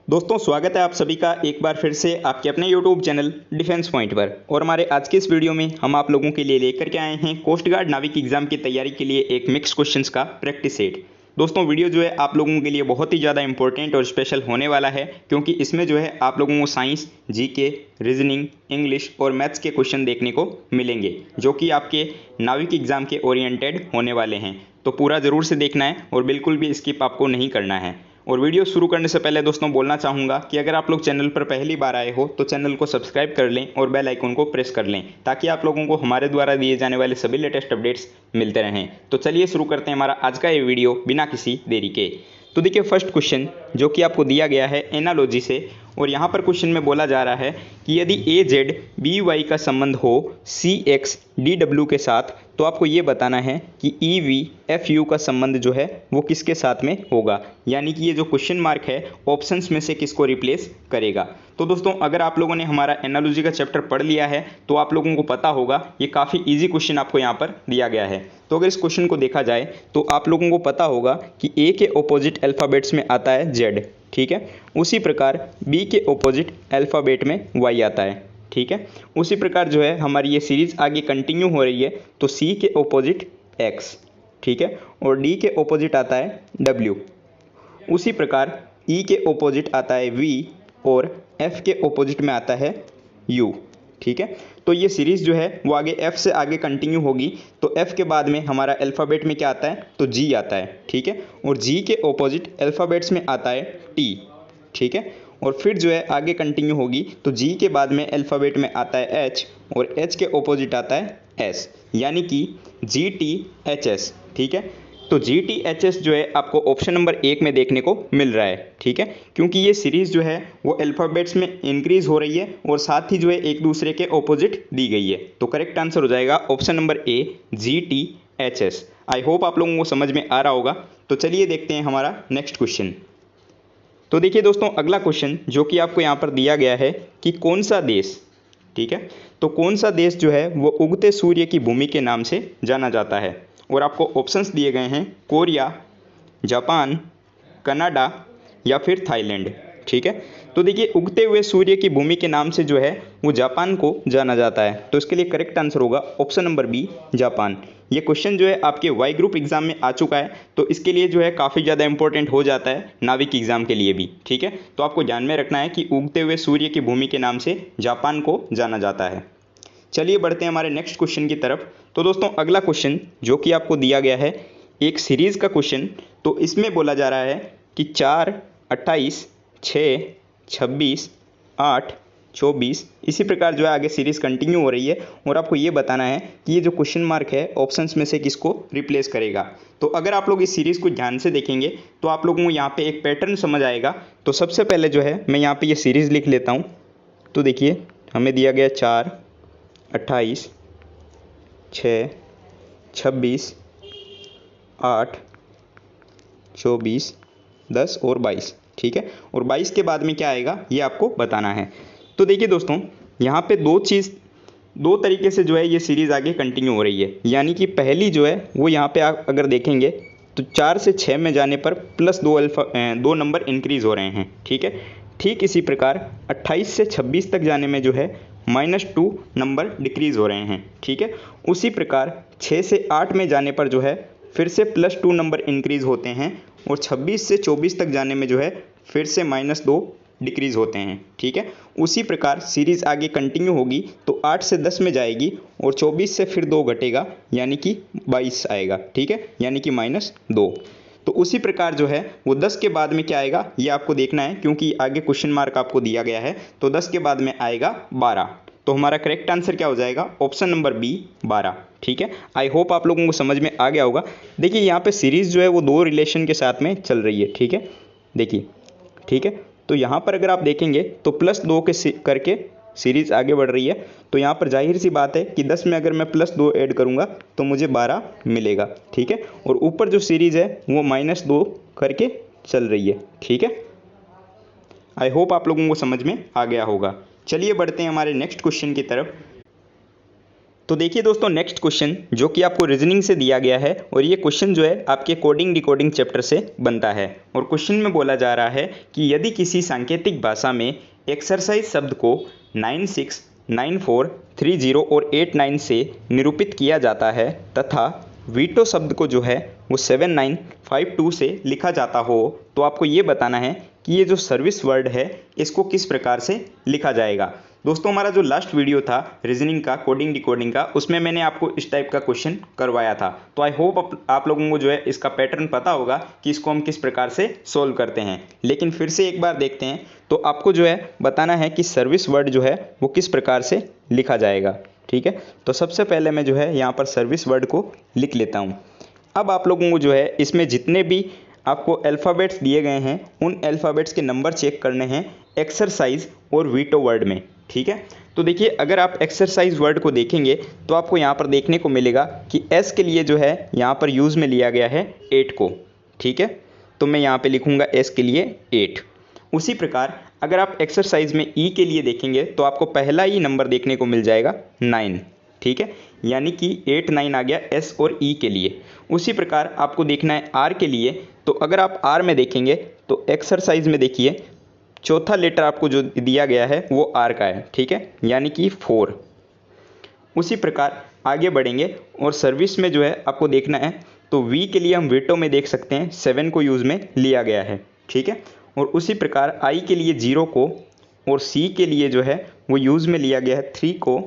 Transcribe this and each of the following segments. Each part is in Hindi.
दोस्तों स्वागत है आप सभी का एक बार फिर से आपके अपने YouTube चैनल डिफेंस पॉइंट पर। और हमारे आज के इस वीडियो में हम आप लोगों के लिए लेकर के आए हैं कोस्ट गार्ड नाविक एग्जाम की तैयारी के लिए एक मिक्स क्वेश्चंस का प्रैक्टिस सेट। दोस्तों वीडियो जो है आप लोगों के लिए बहुत ही ज़्यादा इंपॉर्टेंट और स्पेशल होने वाला है, क्योंकि इसमें जो है आप लोगों को साइंस, जीके, रीजनिंग, इंग्लिश और मैथ्स के क्वेश्चन देखने को मिलेंगे, जो कि आपके नाविक एग्जाम के ओरिएंटेड होने वाले हैं। तो पूरा ज़रूर से देखना है और बिल्कुल भी स्किप आपको नहीं करना है। और वीडियो शुरू करने से पहले दोस्तों बोलना चाहूँगा कि अगर आप लोग चैनल पर पहली बार आए हो तो चैनल को सब्सक्राइब कर लें और बेल आइकन को प्रेस कर लें, ताकि आप लोगों को हमारे द्वारा दिए जाने वाले सभी लेटेस्ट अपडेट्स मिलते रहें। तो चलिए शुरू करते हैं हमारा आज का ये वीडियो बिना किसी देरी के। तो देखिए फर्स्ट क्वेश्चन जो कि आपको दिया गया है एनालॉजी से, और यहाँ पर क्वेश्चन में बोला जा रहा है कि यदि ए जेड बी वाई का संबंध हो सी एक्स डी डब्ल्यू के साथ, तो आपको ये बताना है कि ई वी एफ यू का संबंध जो है वो किसके साथ में होगा, यानी कि ये जो क्वेश्चन मार्क है ऑप्शंस में से किसको रिप्लेस करेगा। तो दोस्तों अगर आप लोगों ने हमारा एनालॉजी का चैप्टर पढ़ लिया है तो आप लोगों को पता होगा ये काफ़ी ईजी क्वेश्चन आपको यहाँ पर दिया गया है। तो अगर इस क्वेश्चन को देखा जाए तो आप लोगों को पता होगा कि ए के ऑपोजिट अल्फ़ाबेट्स में आता है जेड, ठीक है। उसी प्रकार बी के ऑपोजिट अल्फ़ाबेट में वाई आता है, ठीक है। उसी प्रकार जो है हमारी ये सीरीज़ आगे कंटिन्यू हो रही है, तो सी के ऑपोजिट एक्स, ठीक है, और डी के ऑपोजिट आता है डब्ल्यू। उसी प्रकार ई के ऑपोजिट आता है वी और एफ के ऑपोजिट में आता है यू, ठीक है। तो ये सीरीज़ जो है वो आगे एफ से आगे कंटिन्यू होगी। तो एफ के बाद में हमारा अल्फ़ाबेट में क्या आता है, तो जी आता है, ठीक है। और जी के ऑपोजिट अल्फ़ाबेट्स में आता है टी, ठीक है। और फिर जो है आगे कंटिन्यू होगी, तो जी के बाद में अल्फ़ाबेट में आता है एच और एच के ऑपोजिट आता है एस, यानी कि जी टी एच एस, ठीक है। तो जी टी एच एस जो है आपको ऑप्शन नंबर 1 में देखने को मिल रहा है, ठीक है, क्योंकि ये सीरीज़ जो है वो अल्फ़ाबेट्स में इंक्रीज हो रही है और साथ ही जो है एक दूसरे के ऑपोजिट दी गई है। तो करेक्ट आंसर हो जाएगा option number A G T H S. I hope आप लोगों को समझ में आ रहा होगा। तो चलिए देखते हैं हमारा नेक्स्ट क्वेश्चन। तो देखिए दोस्तों अगला क्वेश्चन जो कि आपको यहाँ पर दिया गया है कि कौन सा देश, ठीक है, तो कौन सा देश जो है वो उगते सूर्य की भूमि के नाम से जाना जाता है। और आपको ऑप्शंस दिए गए हैं कोरिया, जापान, कनाडा या फिर थाईलैंड, ठीक है। तो देखिए उगते हुए सूर्य की भूमि के नाम से जो है वो जापान को जाना जाता है। तो इसके लिए करेक्ट आंसर होगा ऑप्शन नंबर बी जापान। ये क्वेश्चन जो है आपके वाई ग्रुप एग्जाम में आ चुका है, तो इसके लिए जो है काफ़ी ज़्यादा इंपॉर्टेंट हो जाता है नाविक एग्जाम के लिए भी, ठीक है। तो आपको ध्यान में रखना है कि उगते हुए सूर्य की भूमि के नाम से जापान को जाना जाता है। चलिए बढ़ते हैं हमारे नेक्स्ट क्वेश्चन की तरफ। तो दोस्तों अगला क्वेश्चन जो कि आपको दिया गया है एक सीरीज़ का क्वेश्चन, तो इसमें बोला जा रहा है कि 4, 28, 6, 26, 8, 24, इसी प्रकार जो है आगे सीरीज़ कंटिन्यू हो रही है। और आपको ये बताना है कि ये जो क्वेश्चन मार्क है ऑप्शंस में से किसको रिप्लेस करेगा। तो अगर आप लोग इस सीरीज़ को ध्यान से देखेंगे तो आप लोगों को यहाँ पे एक पैटर्न समझ आएगा। तो सबसे पहले जो है मैं यहाँ पे ये सीरीज़ लिख लेता हूँ। तो देखिए हमें दिया गया 4, 28, 6, 26, 8, 24, 10 और 22, ठीक है। और 22 के बाद में क्या आएगा ये आपको बताना है। तो देखिए दोस्तों यहाँ पे दो तरीके से जो है ये सीरीज़ आगे कंटिन्यू हो रही है, यानी कि पहली जो है वो यहाँ पे आप अगर देखेंगे तो 4 से 6 में जाने पर प्लस 2 नंबर इंक्रीज़ हो रहे हैं, ठीक है। ठीक इसी प्रकार 28 से 26 तक जाने में जो है -2 नंबर डिक्रीज़ हो रहे हैं, ठीक है। उसी प्रकार 6 से 8 में जाने पर जो है फिर से +2 नंबर इंक्रीज़ होते हैं और 26 से 24 तक जाने में जो है फिर से -2 डिक्रीज़ होते हैं, ठीक है। उसी प्रकार सीरीज़ आगे कंटिन्यू होगी तो 8 से 10 में जाएगी और 24 से फिर 2 घटेगा यानी कि 22 आएगा, ठीक है, यानी कि -2। तो उसी प्रकार जो है वो 10 के बाद में क्या आएगा ये आपको देखना है, क्योंकि आगे क्वेश्चन मार्क आपको दिया गया है। तो 10 के बाद में आएगा 12। तो हमारा करेक्ट आंसर क्या हो जाएगा ऑप्शन नंबर बी 12, ठीक है। आई होप आप लोगों को समझ में आ गया होगा। देखिए यहाँ पे सीरीज़ जो है वो 2 रिलेशन के साथ में चल रही है, ठीक है, देखिए, ठीक है। तो यहाँ पर अगर आप देखेंगे तो +2 के करके सीरीज़ आगे बढ़ रही है। तो यहाँ पर जाहिर सी बात है कि 10 में अगर मैं +2 ऐड करूँगा तो मुझे 12 मिलेगा, ठीक है। और ऊपर जो सीरीज़ है वो -2 करके चल रही है, ठीक है। आई होप आप लोगों को समझ में आ गया होगा। चलिए बढ़ते हैं हमारे नेक्स्ट क्वेश्चन की तरफ। तो देखिए दोस्तों, नेक्स्ट क्वेश्चन जो कि आपको रीजनिंग से दिया गया है और ये क्वेश्चन जो है आपके कोडिंग डिकोडिंग चैप्टर से बनता है। और क्वेश्चन में बोला जा रहा है कि यदि किसी सांकेतिक भाषा में एक्सरसाइज शब्द को 96, 94, 30 और 89 से निरूपित किया जाता है तथा वीटो शब्द को जो है वो 7952 से लिखा जाता हो, तो आपको ये बताना है कि ये जो सर्विस वर्ड है इसको किस प्रकार से लिखा जाएगा। दोस्तों, हमारा जो लास्ट वीडियो था रीजनिंग का, कोडिंग डिकोडिंग का, उसमें मैंने आपको इस टाइप का क्वेश्चन करवाया था। तो आई होप आप लोगों को जो है इसका पैटर्न पता होगा कि इसको हम किस प्रकार से सोल्व करते हैं। लेकिन फिर से एक बार देखते हैं। तो आपको जो है बताना है कि सर्विस वर्ड जो है वो किस प्रकार से लिखा जाएगा। ठीक है, तो सबसे पहले मैं जो है यहाँ पर सर्विस वर्ड को लिख लेता हूँ। अब आप लोगों को जो है इसमें जितने भी आपको अल्फ़ाबेट्स दिए गए हैं उन अल्फ़ाबेट्स के नंबर चेक करने हैं एक्सरसाइज और वीटो वर्ड में। ठीक है, तो देखिए अगर आप एक्सरसाइज वर्ड को देखेंगे तो आपको यहाँ पर देखने को मिलेगा कि एस के लिए जो है यहाँ पर यूज़ में लिया गया है 8 को। ठीक है, तो मैं यहाँ पे लिखूँगा एस के लिए 8। उसी प्रकार अगर आप एक्सरसाइज में ई के लिए देखेंगे तो आपको पहला ही नंबर देखने को मिल जाएगा 9। ठीक है, यानी कि 8 9 आ गया एस और ई के लिए। उसी प्रकार आपको देखना है आर के लिए। तो अगर आप आर में देखेंगे तो एक्सरसाइज में देखिए चौथा लेटर आपको जो दिया गया है वो आर का है। ठीक है, यानी कि 4। उसी प्रकार आगे बढ़ेंगे और सर्विस में जो है आपको देखना है तो वी के लिए हम वीटो में देख सकते हैं 7 को यूज़ में लिया गया है। ठीक है, और उसी प्रकार आई के लिए 0 को और सी के लिए जो है वो यूज़ में लिया गया है 3 को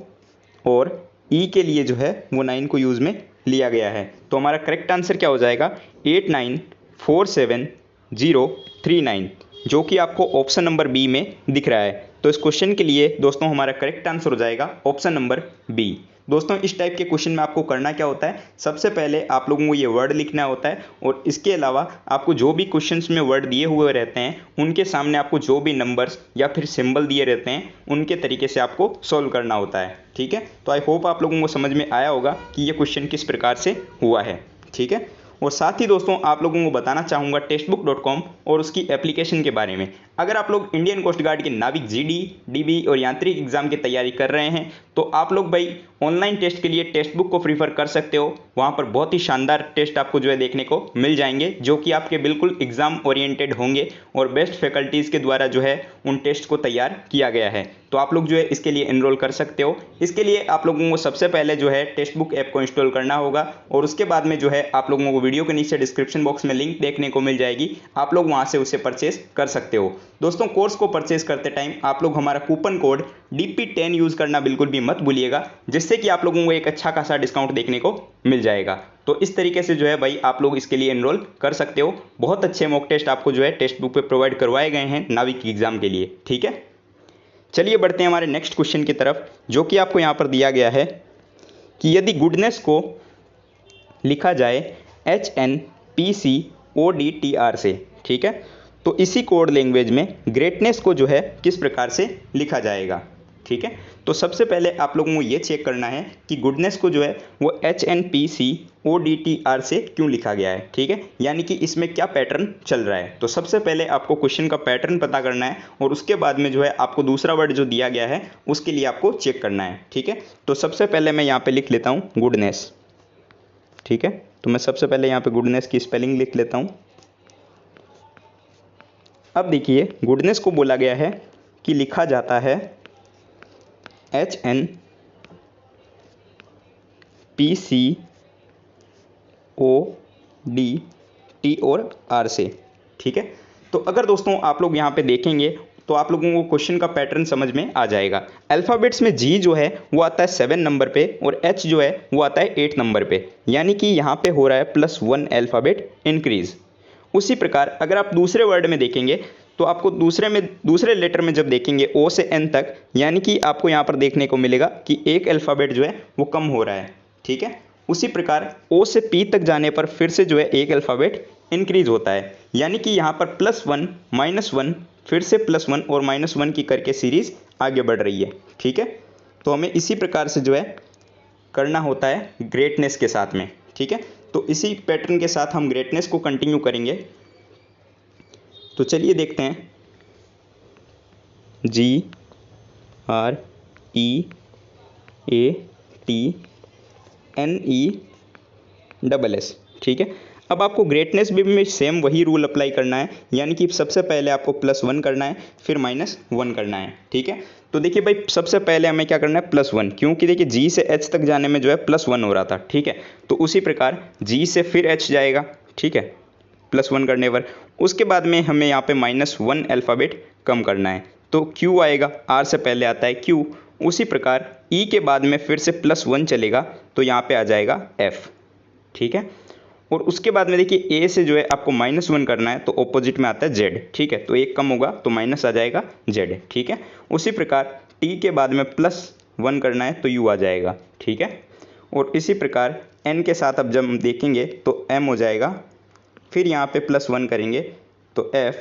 और ई के लिए जो है वो 9 को यूज़ में लिया गया है। तो हमारा करेक्ट आंसर क्या हो जाएगा 894739, जो कि आपको ऑप्शन नंबर बी में दिख रहा है। तो इस क्वेश्चन के लिए दोस्तों हमारा करेक्ट आंसर हो जाएगा ऑप्शन नंबर बी। दोस्तों, इस टाइप के क्वेश्चन में आपको करना क्या होता है, सबसे पहले आप लोगों को ये वर्ड लिखना होता है और इसके अलावा आपको जो भी क्वेश्चंस में वर्ड दिए हुए रहते हैं उनके सामने आपको जो भी नंबर्स या फिर सिंबल दिए रहते हैं उनके तरीके से आपको सॉल्व करना होता है। ठीक है, तो आई होप आप लोगों को समझ में आया होगा कि ये क्वेश्चन किस प्रकार से हुआ है। ठीक है, और साथ ही दोस्तों आप लोगों को बताना चाहूँगा टेक्स्टबुक.com और उसकी एप्लीकेशन के बारे में। अगर आप लोग इंडियन कोस्ट गार्ड के नाविक जीडी, डीबी और यांत्रिक एग्जाम की तैयारी कर रहे हैं तो आप लोग भाई ऑनलाइन टेस्ट के लिए टेक्स्ट बुक को प्रीफर कर सकते हो। वहाँ पर बहुत ही शानदार टेस्ट आपको जो है देखने को मिल जाएंगे जो कि आपके बिल्कुल एग्जाम ओरिएंटेड होंगे और बेस्ट फैकल्टीज़ के द्वारा जो है उन टेस्ट को तैयार किया गया है। तो आप लोग जो है इसके लिए एनरोल कर सकते हो। इसके लिए आप लोगों को सबसे पहले जो है टेक्स्ट बुक ऐप को इंस्टॉल करना होगा और उसके बाद में जो है आप लोगों को वीडियो के नीचे डिस्क्रिप्शन बॉक्स में लिंक देखने को मिल जाएगी, आप लोग वहाँ से उसे परचेस कर सकते हो। दोस्तों, कोर्स को परचेस करते टाइम आप लोग हमारा कूपन कोड DP10 यूज़ करना बिल्कुल भी मत भूलिएगा, जिससे कि आप लोगों को एक अच्छा खासा डिस्काउंट देखने को मिल जाएगा। तो इस तरीके से जो है भाई आप लोग इसके लिए एनरोल कर सकते हो। बहुत अच्छे मॉक टेस्ट आपको जो है टेक्स्ट बुक पे प्रोवाइड करवाए गए हैं नाविक एग्जाम के लिए। ठीक है, चलिए बढ़ते हैं हमारे नेक्स्ट क्वेश्चन की तरफ, जो कि आपको यहाँ पर दिया गया है कि यदि गुडनेस को लिखा जाए HNPCODTR से। ठीक है, तो इसी कोड लैंग्वेज में ग्रेटनेस को जो है किस प्रकार से लिखा जाएगा। ठीक है, तो सबसे पहले आप लोगों को ये चेक करना है कि गुडनेस को जो है वो HNPCODTR से क्यों लिखा गया है। ठीक है, यानी कि इसमें क्या पैटर्न चल रहा है। तो सबसे पहले आपको क्वेश्चन का पैटर्न पता करना है और उसके बाद में जो है आपको दूसरा वर्ड जो दिया गया है उसके लिए आपको चेक करना है। ठीक है, तो सबसे पहले मैं यहाँ पे लिख लेता हूँ गुडनेस। ठीक है, तो मैं सबसे पहले यहाँ पे गुडनेस की स्पेलिंग लिख लेता हूँ। अब देखिए गुडनेस को बोला गया है कि लिखा जाता है HNPCODT और R से। ठीक है, तो अगर दोस्तों आप लोग यहाँ पे देखेंगे तो आप लोगों को क्वेश्चन का पैटर्न समझ में आ जाएगा। अल्फ़ाबेट्स में G जो है वो आता है 7 नंबर पे और H जो है वो आता है 8 नंबर पे, यानी कि यहाँ पे हो रहा है +1 अल्फ़ाबेट इंक्रीज। उसी प्रकार अगर आप दूसरे वर्ड में देखेंगे तो आपको दूसरे लेटर में जब देखेंगे O से N तक, यानी कि आपको यहाँ पर देखने को मिलेगा कि एक अल्फ़ाबेट जो है वो कम हो रहा है। ठीक है, उसी प्रकार O से P तक जाने पर फिर से जो है एक अल्फ़ाबेट इंक्रीज होता है, यानी कि यहाँ पर +1 -1 फिर से +1 और -1 की करके सीरीज़ आगे बढ़ रही है। ठीक है, तो हमें इसी प्रकार से जो है करना होता है ग्रेटनेस के साथ में। ठीक है, तो इसी पैटर्न के साथ हम ग्रेटनेस को कंटिन्यू करेंगे। तो चलिए देखते हैं GREATNESS। NESS, ठीक है। अब आपको ग्रेटनेस में सेम वही रूल अप्लाई करना है, यानी कि सबसे पहले आपको +1 करना है, फिर -1 करना है, ठीक है। तो देखिए भाई, सबसे पहले हमें क्या करना है, +1, क्योंकि देखिए G से H तक जाने में जो है +1 हो रहा था, ठीक है। तो उसी प्रकार G से फिर H जाएगा, ठीक है, +1 करने पर। उसके बाद में हमें यहाँ पे -1 अल्फ़ाबेट कम करना है, तो Q आएगा, R से पहले आता है Q। उसी प्रकार E के बाद में फिर से +1 चलेगा, तो यहाँ पे आ जाएगा F, ठीक है। और उसके बाद में देखिए A से जो है आपको -1 करना है, तो ऑपोजिट में आता है Z, ठीक है। तो एक कम होगा तो माइनस आ जाएगा Z, ठीक है। उसी प्रकार T के बाद में +1 करना है, तो U आ जाएगा, ठीक है। और इसी प्रकार N के साथ अब जब हम देखेंगे तो M हो जाएगा, फिर यहाँ पे +1 करेंगे तो F,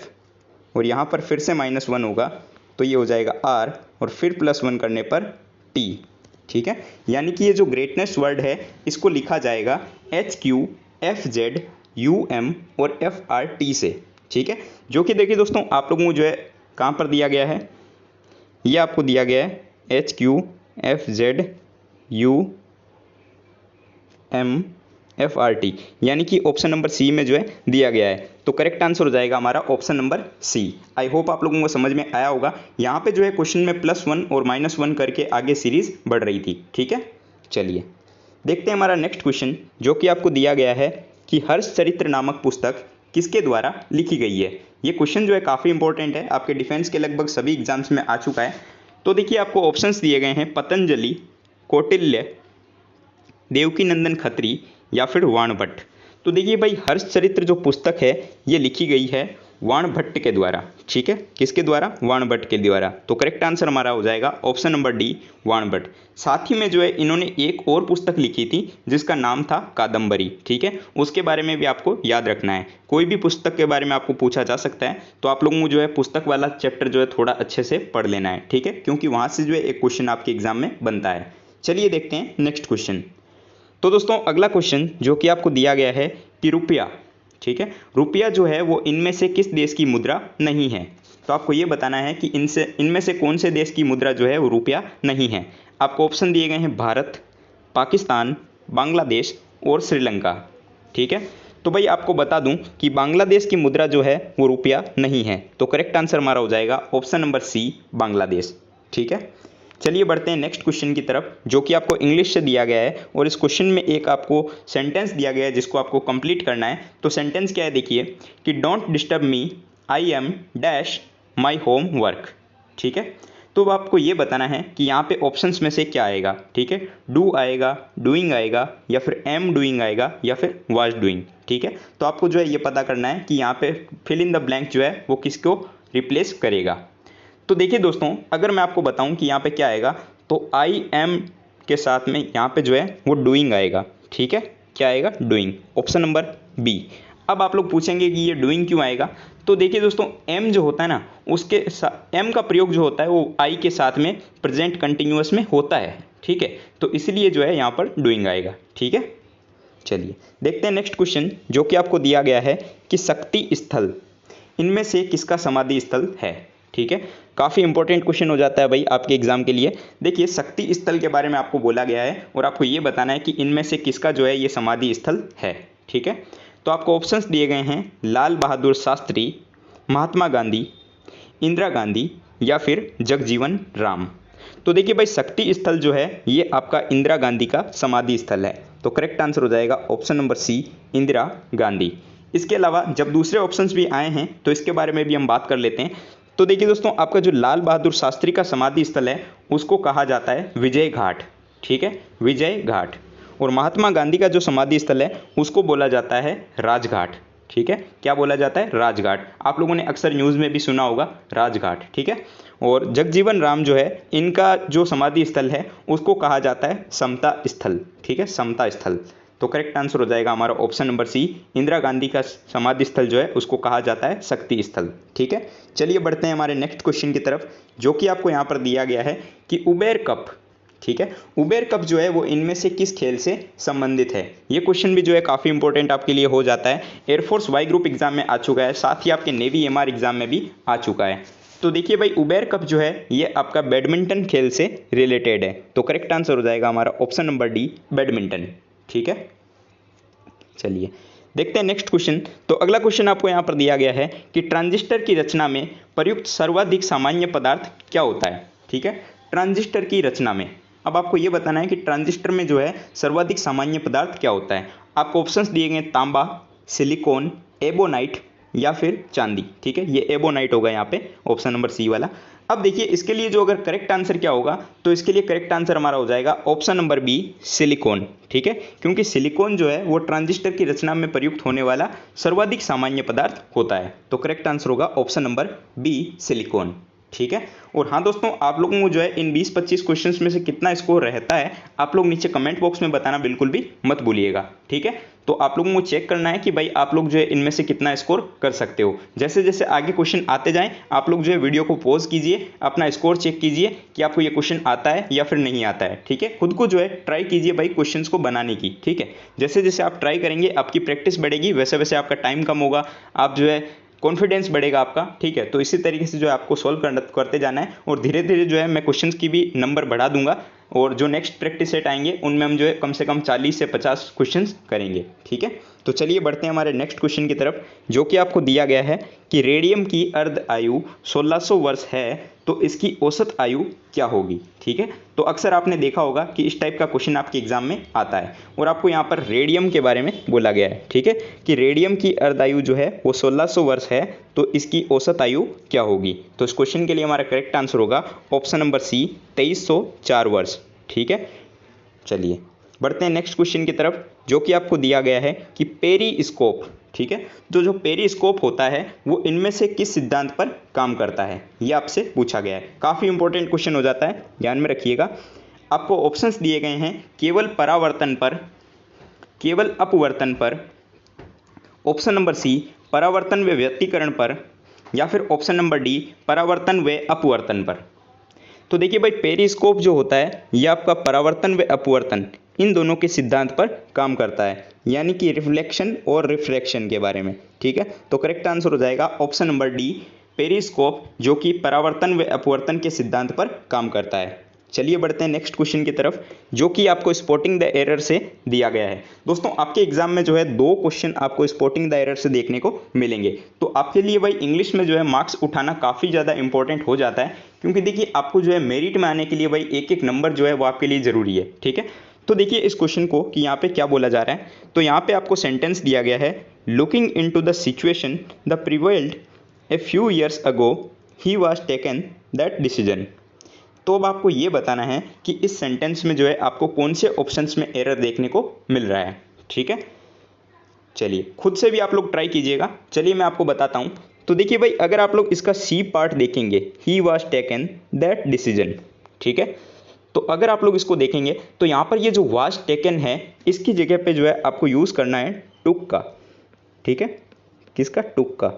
और यहाँ पर फिर से -1 होगा तो ये हो जाएगा R, और फिर +1 करने पर T, ठीक है। यानी कि ये जो ग्रेटनेस वर्ड है इसको लिखा जाएगा HQFZUM और FRT से, ठीक है। जो कि देखिए दोस्तों आप लोगों को जो है कहाँ पर दिया गया है, ये आपको दिया गया है HQFZUM FRT, यानी कि ऑप्शन नंबर सी में जो है दिया गया है। तो करेक्ट आंसर हो जाएगा हमारा option number C. I hope आप लोगों को समझ में आया होगा। यहाँ पे जो है क्वेश्चन में +1 और -1 करके आगे सीरीज बढ़ रही थी, ठीक है। चलिए देखते हैं हमारा नेक्स्ट क्वेश्चन, जो कि आपको दिया गया है कि हर्षचरित्र नामक पुस्तक किसके द्वारा लिखी गई है। ये क्वेश्चन जो है काफ़ी इंपॉर्टेंट है, आपके डिफेंस के लगभग सभी एग्जाम्स में आ चुका है। तो देखिए आपको ऑप्शंस दिए गए हैं, पतंजलि, कौटिल्य, देवकीनंदन खत्री या फिर वाणभट्ट। तो देखिए भाई, हर्षचरित्र जो पुस्तक है ये लिखी गई है वाणभट्ट के द्वारा, ठीक है। किसके द्वारा? वाणभट्ट के द्वारा। तो करेक्ट आंसर हमारा हो जाएगा ऑप्शन नंबर डी, वाणभट्ट। साथ ही में जो है इन्होंने एक और पुस्तक लिखी थी जिसका नाम था कादम्बरी, ठीक है। उसके बारे में भी आपको याद रखना है। कोई भी पुस्तक के बारे में आपको पूछा जा सकता है, तो आप लोगों को जो है पुस्तक वाला चैप्टर जो है थोड़ा अच्छे से पढ़ लेना है, ठीक है, क्योंकि वहाँ से जो है एक क्वेश्चन आपके एग्जाम में बनता है। चलिए देखते हैं नेक्स्ट क्वेश्चन। तो दोस्तों अगला क्वेश्चन जो कि आपको दिया गया है कि रुपया, ठीक है, रुपया जो है वो इनमें से किस देश की मुद्रा नहीं है। तो आपको ये बताना है कि इनमें से कौन से देश की मुद्रा जो है वो रुपया नहीं है। आपको ऑप्शन दिए गए हैं भारत, पाकिस्तान, बांग्लादेश और श्रीलंका, ठीक है। तो भाई आपको बता दूं कि बांग्लादेश की मुद्रा जो है वो रुपया नहीं है। तो करेक्ट आंसर हमारा हो जाएगा ऑप्शन नंबर सी, बांग्लादेश, ठीक है। चलिए बढ़ते हैं नेक्स्ट क्वेश्चन की तरफ, जो कि आपको इंग्लिश से दिया गया है, और इस क्वेश्चन में एक आपको सेंटेंस दिया गया है जिसको आपको कंप्लीट करना है। तो सेंटेंस क्या है देखिए, कि don't disturb me, I am dash my home work, ठीक है। तो आपको ये बताना है कि यहाँ पे ऑप्शंस में से क्या आएगा, ठीक है। डू आएगा, डूइंग आएगा, या फिर एम डूइंग आएगा, या फिर वाज डूइंग, ठीक है। तो आपको जो है ये पता करना है कि यहाँ पे फिल इन द ब्लैंक जो है वो किसको रिप्लेस करेगा। तो देखिए दोस्तों, अगर मैं आपको बताऊं कि यहाँ पे क्या आएगा, तो आई एम के साथ में यहाँ पे जो है वो डूइंग आएगा, ठीक है। क्या आएगा? Doing, option number B. अब आप लोग पूछेंगे कि ये डूइंग क्यों आएगा। तो देखिए दोस्तों, एम जो होता है ना, उसके एम का प्रयोग जो होता है वो आई के साथ में प्रेजेंट कंटिन्यूअस में होता है, ठीक है। तो इसलिए जो है यहाँ पर डूइंग आएगा, ठीक है। चलिए देखते हैं नेक्स्ट क्वेश्चन, जो कि आपको दिया गया है कि शक्ति स्थल इनमें से किसका समाधि स्थल है, ठीक है। काफ़ी इंपॉर्टेंट क्वेश्चन हो जाता है भाई आपके एग्जाम के लिए। देखिए शक्ति स्थल के बारे में आपको बोला गया है, और आपको ये बताना है कि इनमें से किसका जो है ये समाधि स्थल है, ठीक है। तो आपको ऑप्शंस दिए गए हैं, लाल बहादुर शास्त्री, महात्मा गांधी, इंदिरा गांधी, या फिर जगजीवन राम। तो देखिए भाई, शक्ति स्थल जो है ये आपका इंदिरा गांधी का समाधि स्थल है। तो करेक्ट आंसर हो जाएगा option number C, Indira Gandhi. इसके अलावा जब दूसरे ऑप्शंस भी आए हैं तो इसके बारे में भी हम बात कर लेते हैं। तो देखिए दोस्तों, आपका जो लाल बहादुर शास्त्री का समाधि स्थल है उसको कहा जाता है विजय घाट, ठीक है, विजय घाट। और महात्मा गांधी का जो समाधि स्थल है उसको बोला जाता है राजघाट, ठीक है। क्या बोला जाता है? राजघाट। आप लोगों ने अक्सर न्यूज़ में भी सुना होगा राजघाट, ठीक है। और जगजीवन राम जो है, इनका जो समाधि स्थल है उसको कहा जाता है समता स्थल, ठीक है, समता स्थल। तो करेक्ट आंसर हो जाएगा हमारा option number C, Indira Gandhi का समाधि स्थल जो है उसको कहा जाता है शक्ति स्थल, ठीक है। चलिए बढ़ते हैं हमारे नेक्स्ट क्वेश्चन की तरफ, जो कि आपको यहाँ पर दिया गया है कि उबेर कप, ठीक है, उबेर कप जो है वो इनमें से किस खेल से संबंधित है। ये क्वेश्चन भी जो है काफ़ी इंपॉर्टेंट आपके लिए हो जाता है। एयरफोर्स वाई ग्रुप एग्जाम में आ चुका है, साथ ही आपके नेवी एमआर एग्जाम में भी आ चुका है। तो देखिए भाई उबेर कप जो है ये आपका बैडमिंटन खेल से रिलेटेड है, तो करेक्ट आंसर हो जाएगा हमारा ऑप्शन नंबर डी, बैडमिंटन। ठीक है, चलिए देखते हैं नेक्स्ट क्वेश्चन। तो अगला क्वेश्चन आपको यहाँ पर दिया गया है कि ट्रांजिस्टर की रचना में प्रयुक्त सर्वाधिक सामान्य पदार्थ क्या होता है। ठीक है, ट्रांजिस्टर की रचना में अब आपको ये बताना है कि ट्रांजिस्टर में जो है सर्वाधिक सामान्य पदार्थ क्या होता है। आपको ऑप्शंस दिए गए तांबा, सिलिकॉन, एबोनाइट या फिर चांदी। ठीक है, ये एबोनाइट होगा यहाँ पे ऑप्शन नंबर सी वाला। अब देखिए इसके लिए जो अगर करेक्ट आंसर क्या होगा, तो इसके लिए करेक्ट आंसर हमारा हो जाएगा ऑप्शन नंबर बी, सिलिकॉन। ठीक है, क्योंकि सिलिकॉन जो है वो ट्रांजिस्टर की रचना में प्रयुक्त होने वाला सर्वाधिक सामान्य पदार्थ होता है, तो करेक्ट आंसर होगा ऑप्शन नंबर बी, सिलिकॉन। ठीक है, और हाँ दोस्तों, आप लोगों को जो है इन 20-25 क्वेश्चंस में से कितना स्कोर रहता है आप लोग नीचे कमेंट बॉक्स में बताना बिल्कुल भी मत भूलिएगा। ठीक है, तो आप लोगों को चेक करना है कि भाई आप लोग जो है इनमें से कितना स्कोर कर सकते हो। जैसे जैसे आगे क्वेश्चन आते जाएं आप लोग जो है वीडियो को पॉज कीजिए, अपना स्कोर चेक कीजिए कि आपको ये क्वेश्चन आता है या फिर नहीं आता है। ठीक है, खुद को जो है ट्राई कीजिए भाई क्वेश्चंस को बनाने की। ठीक है, जैसे जैसे आप ट्राई करेंगे आपकी प्रैक्टिस बढ़ेगी, वैसे वैसे आपका टाइम कम होगा, आप जो है कॉन्फिडेंस बढ़ेगा आपका। ठीक है, तो इसी तरीके से जो है आपको सॉल्व करते जाना है, और धीरे धीरे जो है मैं क्वेश्चंस की भी नंबर बढ़ा दूंगा, और जो नेक्स्ट प्रैक्टिस सेट आएंगे उनमें हम जो है कम से कम 40 से 50 क्वेश्चंस करेंगे। ठीक है, तो चलिए बढ़ते हैं हमारे नेक्स्ट क्वेश्चन की तरफ, जो कि आपको दिया गया है कि रेडियम की अर्ध आयु 1600 वर्ष है, तो इसकी औसत आयु क्या होगी। ठीक है, तो अक्सर आपने देखा होगा कि इस टाइप का क्वेश्चन आपके एग्जाम में आता है, और आपको यहाँ पर रेडियम के बारे में बोला गया है। ठीक है, कि रेडियम की अर्ध आयु जो है वो 1600 वर्ष है, तो इसकी औसत आयु क्या होगी। तो इस क्वेश्चन के लिए हमारा करेक्ट आंसर होगा ऑप्शन नंबर सी, 2304 वर्ष। ठीक है, चलिए बढ़ते हैं नेक्स्ट क्वेश्चन की तरफ, जो कि आपको दिया गया है कि पेरिस्कोप। ठीक है, जो पेरिस्कोप होता है वो इनमें से किस सिद्धांत पर काम करता है, ये आपसे पूछा गया है। काफ़ी इंपॉर्टेंट क्वेश्चन हो जाता है, ध्यान में रखिएगा। आपको ऑप्शंस दिए गए हैं केवल परावर्तन पर, केवल अपवर्तन पर, ऑप्शन नंबर सी परावर्तन व व्यतिकरण पर, या फिर ऑप्शन नंबर डी परावर्तन व अपवर्तन पर। तो देखिए भाई पेरिस्कोप जो होता है ये आपका परावर्तन व अपवर्तन इन दोनों के सिद्धांत पर काम करता है, यानी कि रिफ्लेक्शन और रिफ्रैक्शन के बारे में। ठीक है, तो करेक्ट आंसर हो जाएगा ऑप्शन नंबर डी, पेरिस्कोप, जो कि परावर्तन व अपवर्तन के सिद्धांत पर काम करता है। चलिए बढ़ते हैं नेक्स्ट क्वेश्चन की तरफ, जो कि आपको स्पॉटिंग द एरर से दिया गया है। दोस्तों आपके एग्जाम में जो है 2 क्वेश्चन आपको स्पॉटिंग द एरर से देखने को मिलेंगे, तो आपके लिए भाई इंग्लिश में जो है मार्क्स उठाना काफ़ी ज़्यादा इंपॉर्टेंट हो जाता है, क्योंकि देखिए आपको जो है मेरिट में आने के लिए भाई एक एक नंबर जो है वो आपके लिए ज़रूरी है। ठीक है, तो देखिए इस क्वेश्चन को कि यहाँ पे क्या बोला जा रहा है, तो यहाँ पे आपको सेंटेंस दिया गया है, looking into the situation the prevailed a few years ago he was taken that decision. तो अब आपको ये बताना है कि इस सेंटेंस में जो है आपको कौन से ऑप्शंस में एरर देखने को मिल रहा है। ठीक है, चलिए खुद से भी आप लोग ट्राई कीजिएगा। चलिए मैं आपको बताता हूँ। तो देखिए भाई अगर आप लोग इसका सी पार्ट देखेंगे, ही वॉज टेकन दैट डिसीजन। ठीक है, तो अगर आप लोग इसको देखेंगे तो यहाँ पर ये जो वॉज टेकन है इसकी जगह पे जो है आपको यूज़ करना है टुक का। ठीक है, किसका, टुक का।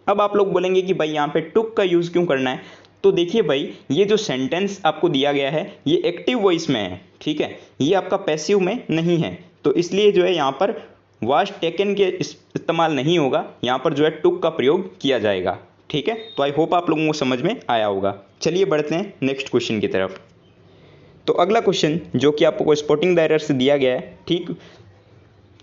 अब आप लोग बोलेंगे कि भाई यहाँ पे टुक का यूज़ क्यों करना है, तो देखिए भाई ये जो सेंटेंस आपको दिया गया है ये एक्टिव वॉइस में है। ठीक है, ये आपका पैसिव में नहीं है, तो इसलिए जो है यहाँ पर वॉज टेकन के इस्तेमाल नहीं होगा, यहाँ पर जो है टुक का प्रयोग किया जाएगा। ठीक है, तो आई होप आप लोगों को समझ में आया होगा। चलिए बढ़ते हैं नेक्स्ट क्वेश्चन की तरफ। तो अगला क्वेश्चन जो कि आपको स्पॉटिंग द एरर से दिया गया है। ठीक,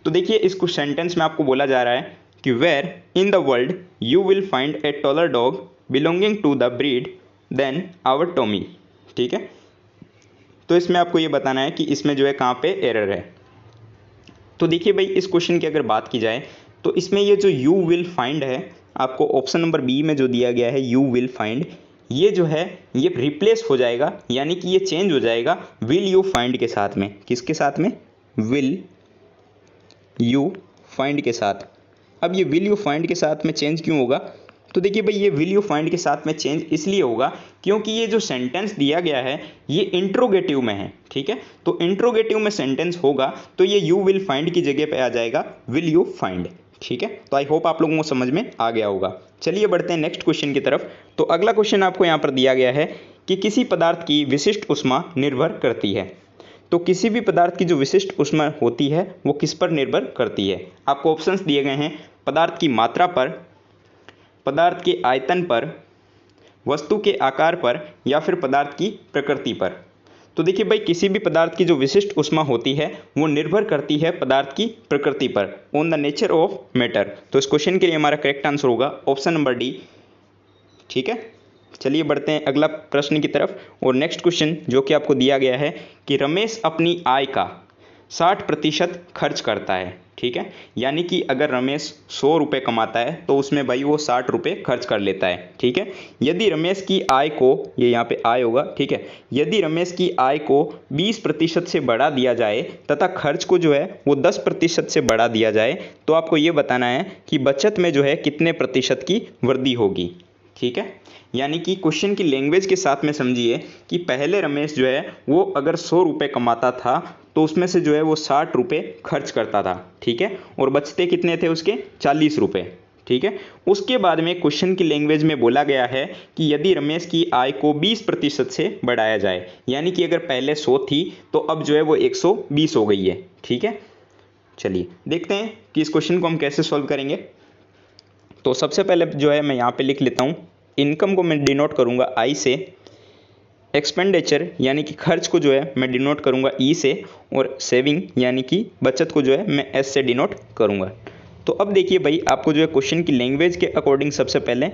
तो देखिए इस कुछ सेंटेंस में आपको बोला जा रहा है कि where in the world you will find a taller dog belonging to the breed than our Tommy. ठीक है, तो इसमें आपको ये बताना है कि इसमें जो है कहाँ पे एरर है। तो देखिए भाई इस क्वेश्चन की अगर बात की जाए तो इसमें ये जो यू विल फाइंड है, आपको ऑप्शन नंबर बी में जो दिया गया है यू विल फाइंड, ये जो है ये रिप्लेस हो जाएगा, यानी कि ये चेंज हो जाएगा विल यू फाइंड के साथ में। किसके साथ में, विल यू फाइंड के साथ। अब ये विल यू फाइंड के साथ में चेंज क्यों होगा, तो देखिए भाई ये विल यू फाइंड के साथ में चेंज इसलिए होगा क्योंकि ये जो सेंटेंस दिया गया है ये इंट्रोगेटिव में है। ठीक है, तो इंट्रोगेटिव में सेंटेंस होगा तो ये यू विल फाइंड की जगह पे आ जाएगा विल यू फाइंड। ठीक है, तो आई होप आप लोगों को समझ में आ गया होगा। चलिए बढ़ते हैं नेक्स्ट क्वेश्चन की तरफ। तो अगला क्वेश्चन आपको यहाँ पर दिया गया है कि किसी पदार्थ की विशिष्ट ऊष्मा निर्भर करती है। तो किसी भी पदार्थ की जो विशिष्ट ऊष्मा होती है वो किस पर निर्भर करती है। आपको ऑप्शंस दिए गए हैं पदार्थ की मात्रा पर, पदार्थ के आयतन पर, वस्तु के आकार पर या फिर पदार्थ की प्रकृति पर। तो देखिए भाई, किसी भी पदार्थ की जो विशिष्ट ऊष्मा होती है वो निर्भर करती है पदार्थ की प्रकृति पर, on the nature of matter. तो इस क्वेश्चन के लिए हमारा करेक्ट आंसर होगा ऑप्शन नंबर डी। ठीक है, चलिए बढ़ते हैं अगला प्रश्न की तरफ। और नेक्स्ट क्वेश्चन जो कि आपको दिया गया है कि रमेश अपनी आय का 60% खर्च करता है। ठीक है, यानी कि अगर रमेश 100 रुपये कमाता है तो उसमें भाई वो 60 रुपये खर्च कर लेता है। ठीक है, यदि रमेश की आय को, ये यहाँ पे आय होगा, ठीक है, यदि रमेश की आय को 20% से बढ़ा दिया जाए तथा खर्च को जो है वो 10% से बढ़ा दिया जाए तो आपको ये बताना है कि बचत में जो है कितने प्रतिशत की वृद्धि होगी। ठीक है, यानी कि क्वेश्चन की लैंग्वेज के साथ में समझिए कि पहले रमेश जो है वो अगर 100 रुपये कमाता था तो उसमें से जो है वो 60 रुपये खर्च करता था। ठीक है, और बचते कितने थे उसके 40 रुपये। ठीक है, उसके बाद में क्वेश्चन की लैंग्वेज में बोला गया है कि यदि रमेश की आय को 20% से बढ़ाया जाए, यानी कि अगर पहले 100 थी तो अब जो है वो 120 हो गई है। ठीक है, चलिए देखते हैं कि इस क्वेश्चन को हम कैसे सॉल्व करेंगे। तो सबसे पहले जो है मैं यहाँ पे लिख लेता हूँ, इनकम को मैं डिनोट करूँगा आई से, एक्सपेंडिचर यानी कि खर्च को जो है मैं डिनोट करूँगा ई से, और सेविंग यानी कि बचत को जो है मैं एस से डिनोट करूँगा। तो अब देखिए भाई, आपको जो है क्वेश्चन की लैंग्वेज के अकॉर्डिंग सबसे पहले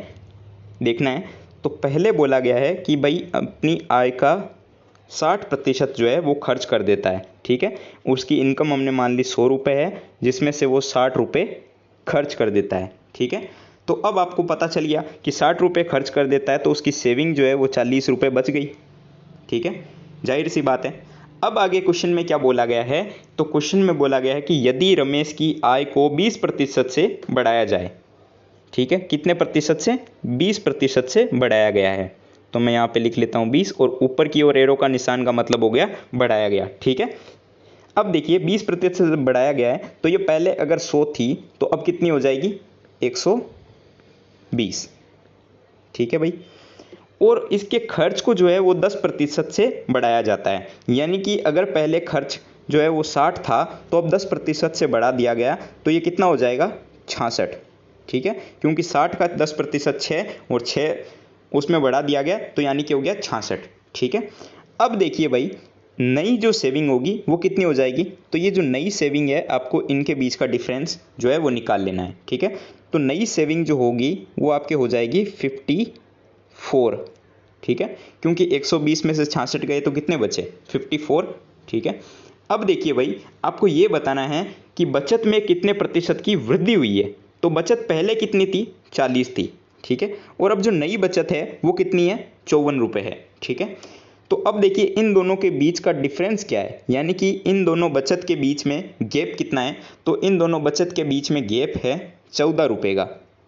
देखना है। तो पहले बोला गया है कि भाई अपनी आय का 60% जो है वो खर्च कर देता है। ठीक है, उसकी इनकम हमने मान ली 100 रुपये है, जिसमें से वो 60 रुपये खर्च कर देता है। ठीक है, तो अब आपको पता चल गया कि 60 रुपये खर्च कर देता है तो उसकी सेविंग जो है वो 40 रुपये बच गई। ठीक है, जाहिर सी बात है। अब आगे क्वेश्चन में क्या बोला गया है, तो क्वेश्चन में बोला गया है कि यदि रमेश की आय को 20% से बढ़ाया जाए। ठीक है, कितने प्रतिशत से? 20% से बढ़ाया गया है। तो मैं यहाँ पे लिख लेता हूँ 20, और ऊपर की ओर एरो का निशान का मतलब हो गया बढ़ाया गया। ठीक है, अब देखिए 20% से बढ़ाया गया है तो ये पहले अगर 100 थी तो अब कितनी हो जाएगी? 120। ठीक है भाई, और इसके खर्च को जो है वो 10% से बढ़ाया जाता है, यानी कि अगर पहले खर्च जो है वो 60 था तो अब 10% से बढ़ा दिया गया तो ये कितना हो जाएगा? 66। ठीक है, क्योंकि 60 का 10% 6 और 6 उसमें बढ़ा दिया गया तो यानी कि हो गया 66। ठीक है, अब देखिए भाई, नई जो सेविंग होगी वो कितनी हो जाएगी? तो ये जो नई सेविंग है आपको इनके बीच का डिफरेंस जो है वो निकाल लेना है। ठीक है, तो नई सेविंग जो होगी वो आपके हो जाएगी 54। ठीक है, क्योंकि 120 में से 66 गए तो कितने बचे? 54। ठीक है, अब देखिए भाई, आपको ये बताना है कि बचत में कितने प्रतिशत की वृद्धि हुई है। तो बचत पहले कितनी थी? 40 थी। ठीक है, और अब जो नई बचत है वो कितनी है? 54 रुपये है। ठीक है, तो अब देखिए इन दोनों के बीच का डिफरेंस क्या है, यानी कि इन दोनों बचत के बीच में गैप कितना है? तो इन दोनों बचत के बीच में गैप है 14 रुपये का।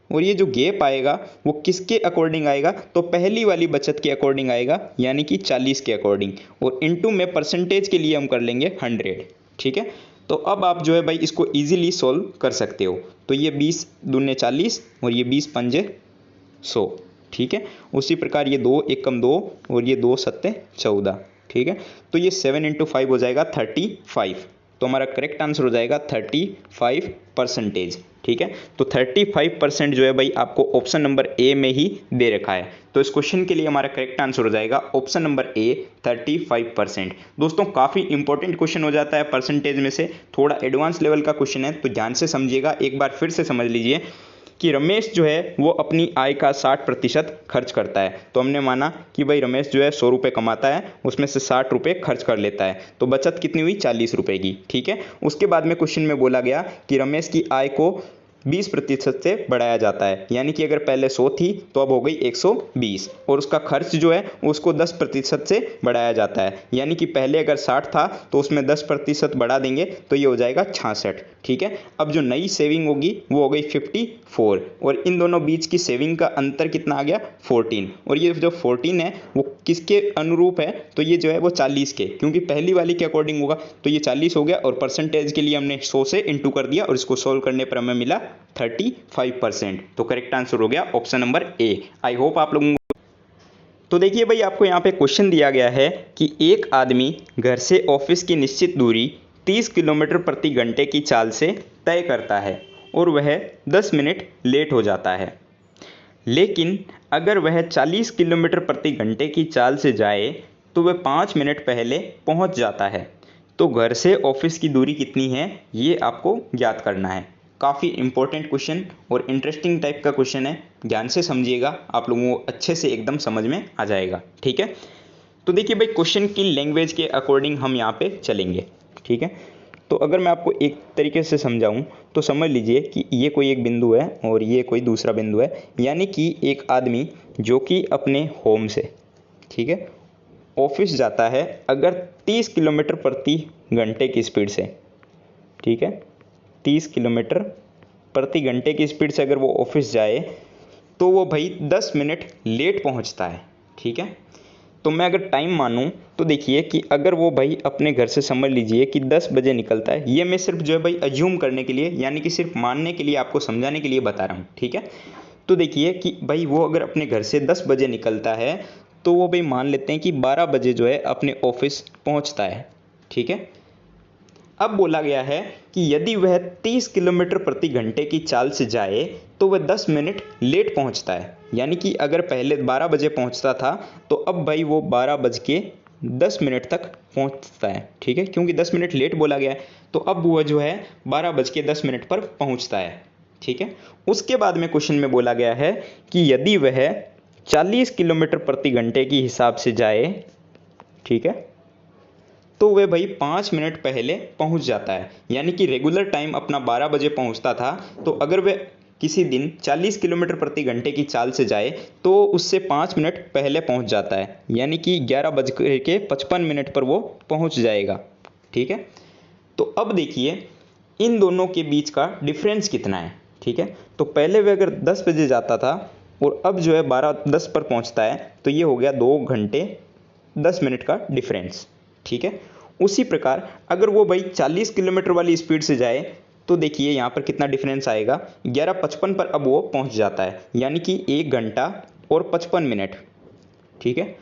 और ये जो गैप आएगा वो किसके अकॉर्डिंग आएगा? तो पहली वाली बचत के अकॉर्डिंग आएगा, यानी कि 40 के अकॉर्डिंग, और इनटू में परसेंटेज के लिए हम कर लेंगे 100। ठीक है, तो अब आप जो है भाई इसको ईजिली सॉल्व कर सकते हो। तो ये 20 दूने 40 और ये 20 पंजे 100। ठीक है, उसी प्रकार ये 2 1 कम 2 और ये 2 सत्ते 14। ठीक है, तो ये 7 × 5 हो जाएगा 35। तो हमारा करेक्ट आंसर हो जाएगा 35%। ठीक है, तो 35% जो है भाई आपको ऑप्शन नंबर ए में ही दे रखा है। तो इस क्वेश्चन के लिए हमारा करेक्ट आंसर हो जाएगा ऑप्शन नंबर ए 35%। दोस्तों काफ़ी इंपॉर्टेंट क्वेश्चन हो जाता है परसेंटेज में से, थोड़ा एडवांस लेवल का क्वेश्चन है, तो ध्यान से समझिएगा। एक बार फिर से समझ लीजिए कि रमेश जो है वो अपनी आय का 60% खर्च करता है। तो हमने माना कि भाई रमेश जो है 100 रुपये कमाता है, उसमें से 60 रुपये खर्च कर लेता है, तो बचत कितनी हुई? 40 रुपये की। ठीक है, उसके बाद में क्वेश्चन में बोला गया कि रमेश की आय को 20% से बढ़ाया जाता है, यानी कि अगर पहले 100 थी तो अब हो गई 120, और उसका खर्च जो है उसको 10% से बढ़ाया जाता है, यानी कि पहले अगर 60 था तो उसमें 10% बढ़ा देंगे तो ये हो जाएगा 66। ठीक है, अब जो नई सेविंग होगी वो हो गई 54, और इन दोनों बीच की सेविंग का अंतर कितना आ गया? 14, और ये जो 14 है वो किसके अनुरूप है? तो ये जो है वो 40 के, क्योंकि पहली वाली के अकॉर्डिंग होगा, तो ये 40 हो गया, और परसेंटेज के लिए हमने 100 से इंटू कर दिया और इसको सोल्व करने पर हमें मिला 35%। तो करेक्ट आंसर हो गया option number A. I hope आप लोगों को। तो देखिए भाई, आपको यहाँ पे क्वेश्चन दिया गया है कि एक आदमी घर से ऑफिस की निश्चित दूरी 30 किलोमीटर प्रति घंटे की चाल से तय करता है और वह 10 मिनट लेट हो जाता है, लेकिन अगर वह 40 किलोमीटर प्रति घंटे की चाल से जाए तो वह 5 मिनट पहले पहुंच जाता है। तो घर से ऑफिस की दूरी कितनी है ये आपको ज्ञात करना है। काफ़ी इंपॉर्टेंट क्वेश्चन और इंटरेस्टिंग टाइप का क्वेश्चन है, ध्यान से समझिएगा, आप लोगों को अच्छे से एकदम समझ में आ जाएगा। ठीक है, तो देखिए भाई क्वेश्चन की लैंग्वेज के अकॉर्डिंग हम यहाँ पे चलेंगे। ठीक है, तो अगर मैं आपको एक तरीके से समझाऊं तो समझ लीजिए कि ये कोई एक बिंदु है और ये कोई दूसरा बिंदु है, यानी कि एक आदमी जो कि अपने होम से, ठीक है, ऑफिस जाता है अगर 30 किलोमीटर प्रति घंटे की स्पीड से, ठीक है, 30 किलोमीटर प्रति घंटे की स्पीड से अगर वो ऑफिस जाए तो वो भाई 10 मिनट लेट पहुंचता है। ठीक है, तो मैं अगर टाइम मानूं तो देखिए कि अगर वो भाई अपने घर से, समझ लीजिए कि 10 बजे निकलता है, ये मैं सिर्फ जो है भाई अज्यूम करने के लिए, यानी कि सिर्फ मानने के लिए, आपको समझाने के लिए बता रहा हूँ। ठीक है, तो देखिए कि भाई वो अगर अपने घर से 10 बजे निकलता है तो वो भाई मान लेते हैं कि 12 बजे जो है अपने ऑफिस पहुँचता है। ठीक है, अब बोला गया है कि यदि वह 30 किलोमीटर प्रति घंटे की चाल से जाए तो वह 10 मिनट लेट पहुंचता है, यानी कि अगर पहले 12 बजे पहुंचता था तो अब भाई वो 12:10 तक पहुंचता है। ठीक है, क्योंकि 10 मिनट लेट बोला गया है तो अब वह जो है 12:10 पर पहुंचता है। ठीक है, उसके बाद में क्वेश्चन में बोला गया है कि यदि वह 40 किलोमीटर प्रति घंटे की हिसाब से जाए, ठीक है, तो वह भाई 5 मिनट पहले पहुंच जाता है, यानी कि रेगुलर टाइम अपना 12 बजे पहुंचता था, तो अगर वह किसी दिन 40 किलोमीटर प्रति घंटे की चाल से जाए तो उससे 5 मिनट पहले पहुंच जाता है, यानी कि 11:55 पर वो पहुंच जाएगा। ठीक है, तो अब देखिए इन दोनों के बीच का डिफरेंस कितना है। ठीक है, तो पहले वह अगर 10 बजे जाता था और अब जो है 12:10 पर पहुंचता है, तो ये हो गया 2 घंटे 10 मिनट का डिफरेंस। ठीक है, उसी प्रकार अगर वो भाई 40 किलोमीटर वाली स्पीड से जाए तो देखिए यहाँ पर कितना डिफरेंस आएगा, 11:55 पर अब वो पहुंच जाता है, यानी कि 1 घंटा और 55 मिनट। ठीक है,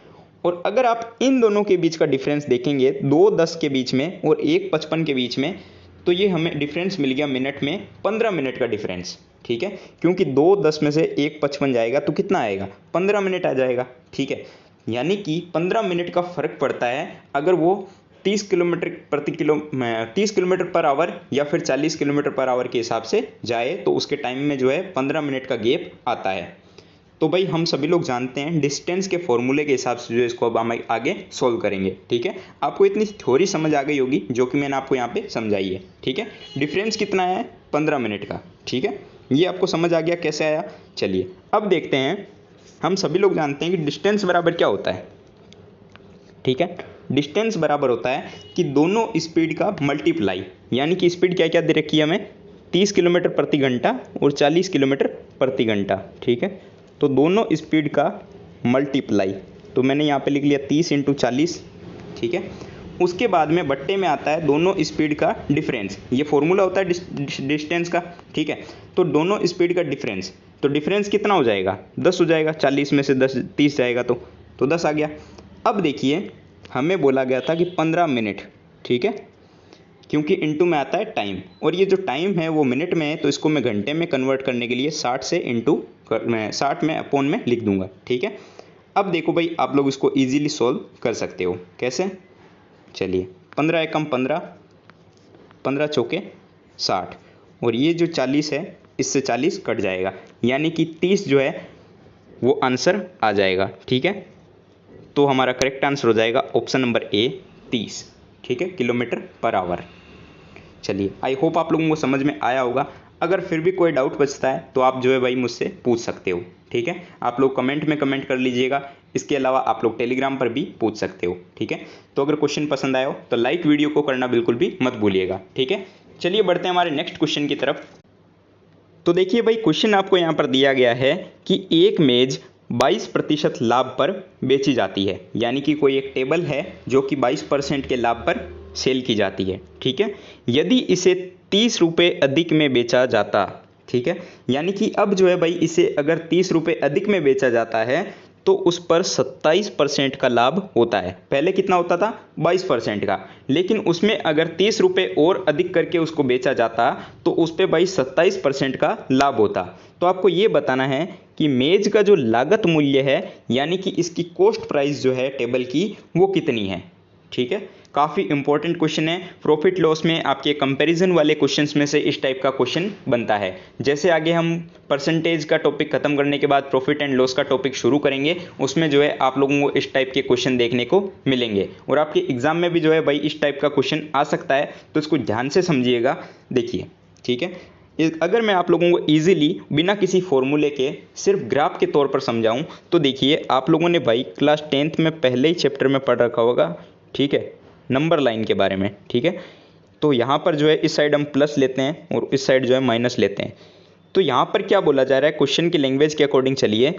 और अगर आप इन दोनों के बीच का डिफरेंस देखेंगे 2:10 के बीच में और 1:55 के बीच में, तो ये हमें डिफरेंस मिल गया मिनट में 15 मिनट का डिफरेंस। ठीक है, क्योंकि 2:10 में से 1:55 जाएगा तो कितना आएगा, 15 मिनट आ जाएगा। ठीक है, यानी कि 15 मिनट का फ़र्क पड़ता है अगर वो 30 किलोमीटर पर आवर या फिर 40 किलोमीटर पर आवर के हिसाब से जाए, तो उसके टाइम में जो है 15 मिनट का गैप आता है। तो भाई हम सभी लोग जानते हैं डिस्टेंस के फॉर्मूले के हिसाब से जो इसको अब हम आगे सॉल्व करेंगे। ठीक है, आपको इतनी थ्योरी समझ आ गई होगी जो कि मैंने आपको यहाँ पे समझाई है। ठीक है, डिफरेंस कितना है, 15 मिनट का। ठीक है, ये आपको समझ आ गया कैसे आया। चलिए अब देखते हैं, हम सभी लोग जानते हैं कि डिस्टेंस बराबर क्या होता है। ठीक है, डिस्टेंस बराबर होता है कि दोनों स्पीड का मल्टीप्लाई, यानी कि स्पीड क्या क्या दे रखी है हमें, 30 किलोमीटर प्रति घंटा और 40 किलोमीटर प्रति घंटा। ठीक है, तो दोनों स्पीड का मल्टीप्लाई, तो मैंने यहाँ पे लिख लिया 30 × 40। ठीक है, उसके बाद में बट्टे में आता है दोनों स्पीड का डिफरेंस, ये फॉर्मूला होता है डिस्टेंस का। ठीक है, तो दोनों स्पीड का डिफरेंस, तो डिफरेंस कितना हो जाएगा, 10 हो जाएगा, 40 में से 30 जाएगा तो 10 आ गया। अब देखिए हमें बोला गया था कि 15 मिनट, ठीक है, क्योंकि इनटू में आता है टाइम, और ये जो टाइम है वो मिनट में है, तो इसको मैं घंटे में कन्वर्ट करने के लिए 60 में अपॉन में लिख दूंगा। ठीक है, अब देखो भाई आप लोग इसको इजीली सॉल्व कर सकते हो, कैसे, चलिए 15 एकम 15, 15 चौके 60, और ये जो 40 है इससे 40 कट जाएगा, यानी कि 30 जो है वो आंसर आ जाएगा। ठीक है, तो हमारा करेक्ट आंसर हो जाएगा ऑप्शन नंबर ए 30। ठीक है, किलोमीटर पर आवर। चलिए आई होप आप लोगों को समझ में आया होगा। अगर फिर भी कोई डाउट बचता है तो आप जो है भाई मुझसे पूछ सकते हो। ठीक है, आप लोग कमेंट में कमेंट कर लीजिएगा, इसके अलावा आप लोग टेलीग्राम पर भी पूछ सकते हो। ठीक है, तो अगर क्वेश्चन पसंद आया हो तो लाइक वीडियो को करना बिल्कुल भी मत भूलिएगा। ठीक है, चलिए बढ़ते हैं हमारे नेक्स्ट क्वेश्चन की तरफ। तो देखिए भाई क्वेश्चन आपको यहाँ पर दिया गया है कि एक मेज 22% लाभ पर बेची जाती है, यानी कि कोई एक टेबल है जो कि 22% के लाभ पर सेल की जाती है। ठीक है, यदि इसे 30 रुपये अधिक में बेचा जाता, ठीक है, यानी कि अब जो है भाई इसे अगर 30 रुपये अधिक में बेचा जाता है तो उस पर 27% का लाभ होता है। पहले कितना होता था, 22% का, लेकिन उसमें अगर 30 रुपये और अधिक करके उसको बेचा जाता तो उस पर भाई 27% का लाभ होता। तो आपको ये बताना है कि मेज का जो लागत मूल्य है यानी कि इसकी कॉस्ट प्राइस जो है टेबल की वो कितनी है। ठीक है, काफ़ी इंपॉर्टेंट क्वेश्चन है। प्रॉफिट लॉस में आपके कंपैरिजन वाले क्वेश्चंस में से इस टाइप का क्वेश्चन बनता है। जैसे आगे हम परसेंटेज का टॉपिक खत्म करने के बाद प्रॉफिट एंड लॉस का टॉपिक शुरू करेंगे, उसमें जो है आप लोगों को इस टाइप के क्वेश्चन देखने को मिलेंगे और आपके एग्जाम में भी जो है भाई इस टाइप का क्वेश्चन आ सकता है, तो इसको ध्यान से समझिएगा। देखिए, ठीक है, अगर मैं आप लोगों को ईजिली बिना किसी फॉर्मूले के सिर्फ ग्राफ के तौर पर समझाऊं तो देखिए, आप लोगों ने भाई क्लास 10th में पहले ही चैप्टर में पढ़ रखा होगा, ठीक है, नंबर लाइन के बारे में। ठीक है, तो यहाँ पर जो है इस साइड हम प्लस लेते हैं और इस साइड जो है माइनस लेते हैं। तो यहाँ पर क्या बोला जा रहा है, क्वेश्चन की लैंग्वेज के अकॉर्डिंग चलिए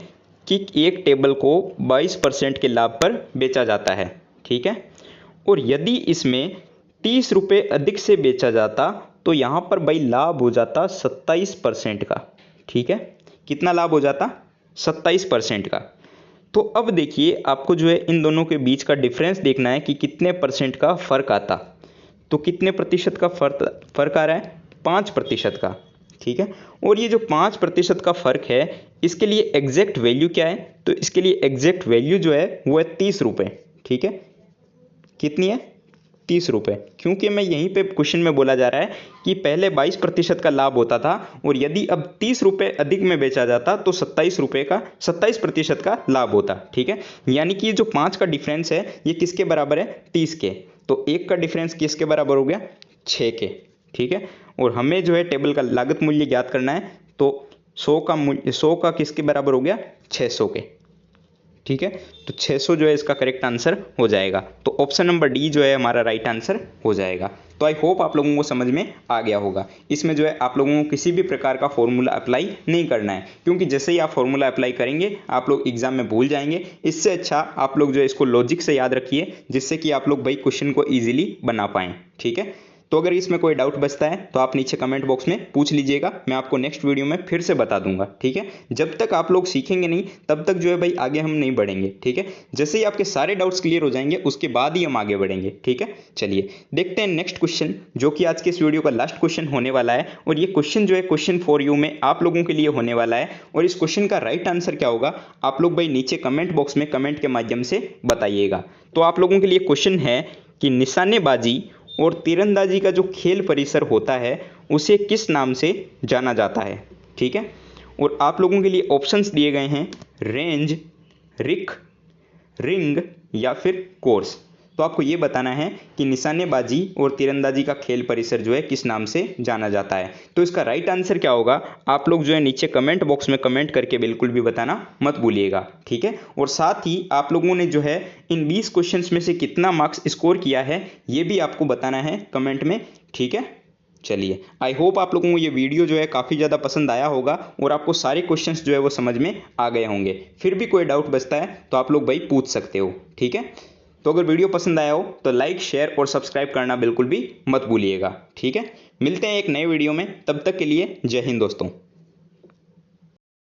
कि एक टेबल को 22% के लाभ पर बेचा जाता है। ठीक है, और यदि इसमें 30 रुपये अधिक से बेचा जाता तो यहाँ पर भाई लाभ हो जाता 27% का। ठीक है, कितना लाभ हो जाता, 27% का। तो अब देखिए, आपको जो है इन दोनों के बीच का डिफरेंस देखना है कि कितने परसेंट का फ़र्क आता। तो कितने प्रतिशत का फ़र्क आ रहा है, 5% का। ठीक है, और ये जो 5% का फ़र्क है, इसके लिए एग्जैक्ट वैल्यू क्या है, तो इसके लिए एग्जैक्ट वैल्यू जो है वो है 30 रुपये। ठीक है, कितनी है, 30 रुपये, क्योंकि मैं यहीं पे क्वेश्चन में बोला जा रहा है कि पहले 22% का लाभ होता था और यदि अब 30 रुपये अधिक में बेचा जाता तो 27% का लाभ होता। ठीक है, यानी कि जो 5 का डिफरेंस है ये किसके बराबर है, 30 के। तो 1 का डिफरेंस किसके बराबर हो गया, 6 के। ठीक है, और हमें जो है टेबल का लागत मूल्य ज्ञात करना है, तो 100 का किसके बराबर हो गया, 600 के। ठीक है, तो 600 जो है इसका करेक्ट आंसर हो जाएगा। तो ऑप्शन नंबर डी जो है हमारा राइट आंसर हो जाएगा। तो आई होप आप लोगों को समझ में आ गया होगा। इसमें जो है आप लोगों को किसी भी प्रकार का फॉर्मूला अप्लाई नहीं करना है, क्योंकि जैसे ही आप फॉर्मूला अप्लाई करेंगे आप लोग एग्जाम में भूल जाएंगे। इससे अच्छा आप लोग जो है इसको लॉजिक से याद रखिए, जिससे कि आप लोग भाई क्वेश्चन को ईजिली बना पाएँ। ठीक है, तो अगर इसमें कोई डाउट बचता है तो आप नीचे कमेंट बॉक्स में पूछ लीजिएगा, मैं आपको नेक्स्ट वीडियो में फिर से बता दूंगा। ठीक है, जब तक आप लोग सीखेंगे नहीं तब तक जो है भाई आगे हम नहीं बढ़ेंगे। ठीक है, जैसे ही आपके सारे डाउट्स क्लियर हो जाएंगे उसके बाद ही हम आगे बढ़ेंगे। ठीक है, चलिए देखते हैं नेक्स्ट क्वेश्चन, जो कि आज के इस वीडियो का लास्ट क्वेश्चन होने वाला है। और ये क्वेश्चन जो है क्वेश्चन फॉर यू में आप लोगों के लिए होने वाला है। और इस क्वेश्चन का राइट आंसर क्या होगा आप लोग भाई नीचे कमेंट बॉक्स में कमेंट के माध्यम से बताइएगा। तो आप लोगों के लिए क्वेश्चन है कि निशानेबाजी और तीरंदाजी का जो खेल परिसर होता है उसे किस नाम से जाना जाता है। ठीक है, और आप लोगों के लिए ऑप्शंस दिए गए हैं, रेंज, रिक, रिंग या फिर कोर्स। तो आपको ये बताना है कि निशानेबाजी और तीरंदाजी का खेल परिसर जो है किस नाम से जाना जाता है। तो इसका राइट आंसर क्या होगा आप लोग जो है नीचे कमेंट बॉक्स में कमेंट करके बिल्कुल भी बताना मत भूलिएगा। ठीक है, और साथ ही आप लोगों ने जो है इन 20 क्वेश्चंस में से कितना मार्क्स स्कोर किया है ये भी आपको बताना है कमेंट में। ठीक है, चलिए आई होप आप लोगों को ये वीडियो जो है काफ़ी ज़्यादा पसंद आया होगा और आपको सारे क्वेश्चंस जो है वो समझ में आ गए होंगे। फिर भी कोई डाउट बचता है तो आप लोग भाई पूछ सकते हो। ठीक है, तो अगर वीडियो पसंद आया हो तो लाइक, शेयर और सब्सक्राइब करना बिल्कुल भी मत भूलिएगा। ठीक है, मिलते हैं एक नए वीडियो में, तब तक के लिए जय हिंद दोस्तों।